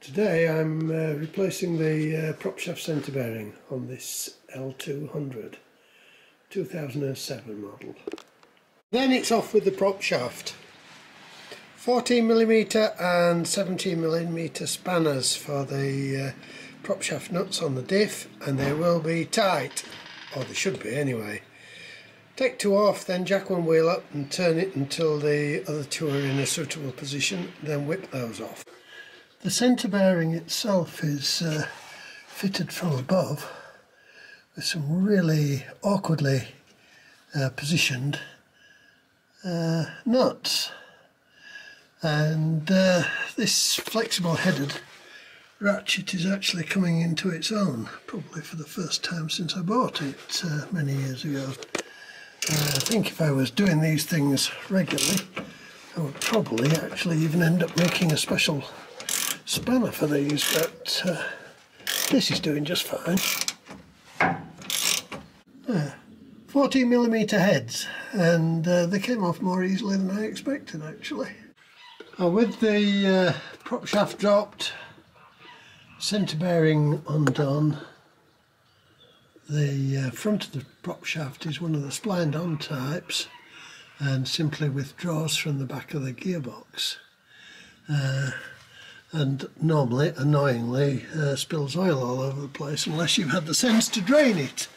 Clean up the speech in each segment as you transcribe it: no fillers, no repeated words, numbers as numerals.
Today I'm replacing the prop shaft centre bearing on this L200 2007 model. Then it's off with the prop shaft. 14mm and 17mm spanners for the prop shaft nuts on the diff, and they will be tight, or they should be anyway. Take two off, then jack one wheel up and turn it until the other two are in a suitable position, then whip those off. The centre bearing itself is fitted from above with some really awkwardly positioned nuts, and this flexible headed ratchet is actually coming into its own, probably for the first time since I bought it many years ago. I think if I was doing these things regularly I would probably actually even end up making a special spanner for these, but this is doing just fine. 14mm heads, and they came off more easily than I expected actually. With the prop shaft dropped, centre bearing undone, the front of the prop shaft is one of the splined on types and simply withdraws from the back of the gearbox. And normally, annoyingly, spills oil all over the place unless you've had the sense to drain it,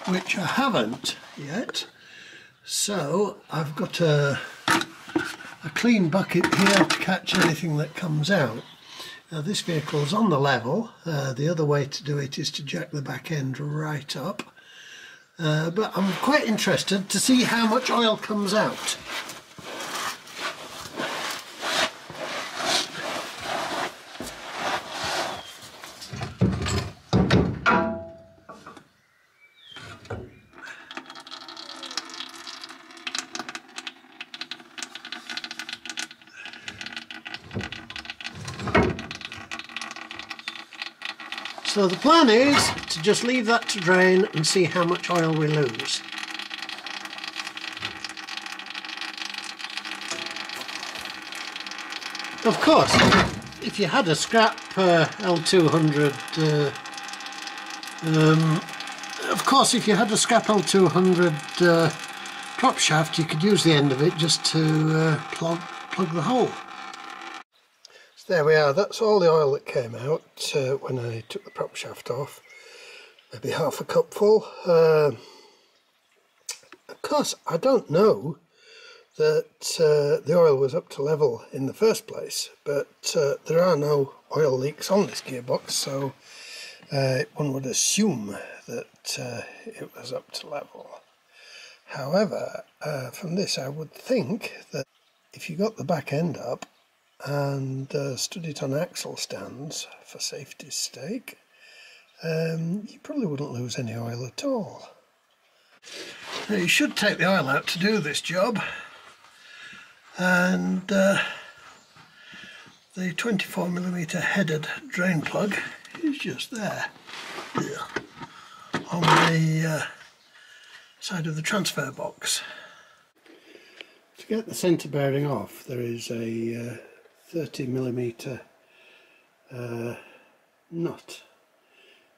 which I haven't yet. So I've got a clean bucket here to catch anything that comes out. Now this vehicle's on the level. The other way to do it is to jack the back end right up. But I'm quite interested to see how much oil comes out. So the plan is to just leave that to drain and see how much oil we lose. Of course, if you had a scrap L200, prop shaft, you could use the end of it just to plug the hole. There we are, that's all the oil that came out when I took the prop shaft off. Maybe half a cupful. Of course, I don't know that the oil was up to level in the first place, but there are no oil leaks on this gearbox, so one would assume that it was up to level. However, from this I would think that if you got the back end up and stood it on axle stands for safety's sake, you probably wouldn't lose any oil at all. Now you should take the oil out to do this job, and the 24mm headed drain plug is just there on the side of the transfer box. To get the centre bearing off, there is a 30mm nut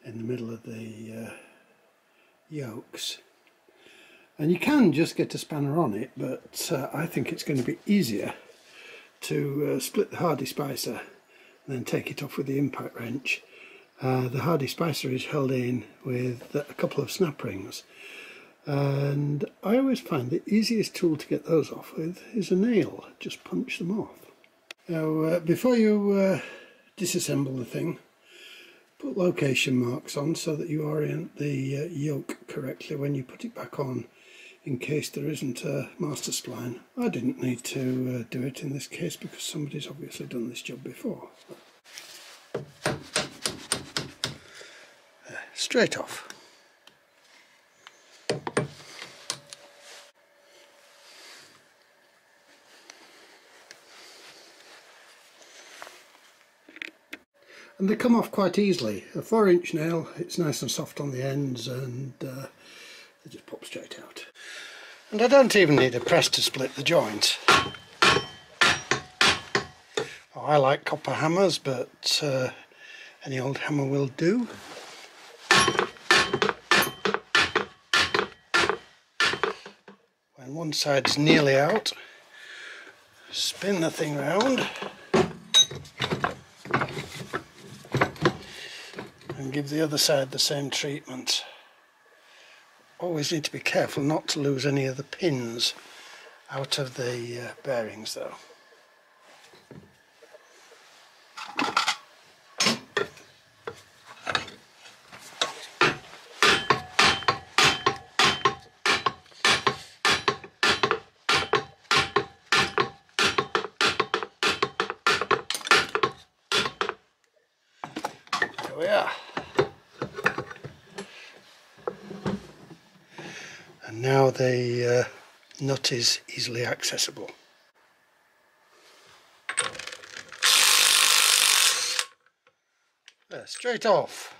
in the middle of the yokes, and you can just get a spanner on it, but I think it's going to be easier to split the hardy spicer and then take it off with the impact wrench. The hardy spicer is held in with a couple of snap rings, and I always find the easiest tool to get those off with is a nail. Just punch them off. Now, before you disassemble the thing, put location marks on so that you orient the yoke correctly when you put it back on, in case there isn't a master spline. I didn't need to do it in this case because somebody's obviously done this job before. Straight off. And they come off quite easily. A 4-inch nail, it's nice and soft on the ends, and they just pop straight out. And I don't even need a press to split the joint. Oh, I like copper hammers, but any old hammer will do. When one side's nearly out, spin the thing round and give the other side the same treatment. Always need to be careful not to lose any of the pins out of the bearings though. There we are. And now the nut is easily accessible. There, straight off.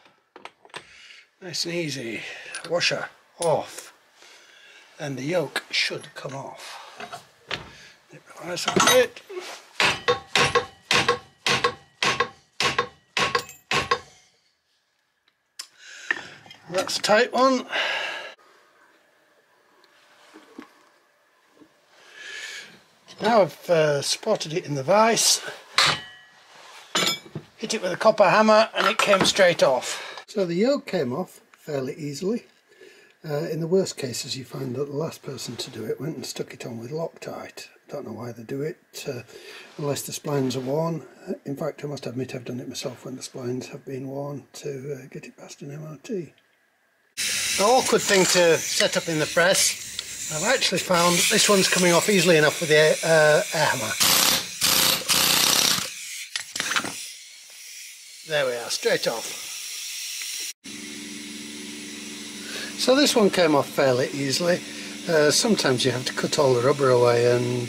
Nice and easy. Washer off. And the yoke should come off. It requires a bit. That's a tight one. Now I've supported it in the vise, hit it with a copper hammer and it came straight off. So the yoke came off fairly easily. In the worst cases you find that the last person to do it went and stuck it on with Loctite. Don't know why they do it, unless the splines are worn. In fact, I must admit I've done it myself when the splines have been worn to get it past an MOT. An awkward thing to set up in the press. I've actually found that this one's coming off easily enough with the air hammer. There we are, straight off. So this one came off fairly easily. Sometimes you have to cut all the rubber away and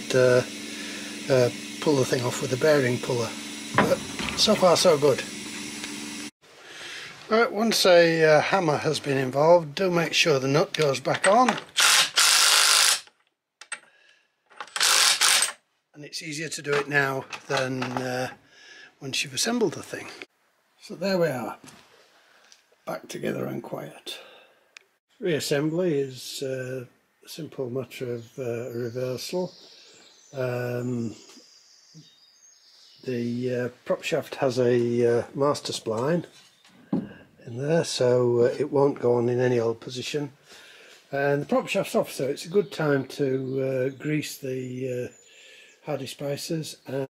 pull the thing off with a bearing puller. But so far so good. Right, once a hammer has been involved, do make sure the nut goes back on. And it's easier to do it now than once you've assembled the thing. So there we are, back together and quiet. Reassembly is a simple matter of reversal. The prop shaft has a master spline in there, so it won't go on in any old position. And the prop shaft's off, so it's a good time to grease the hardy spicers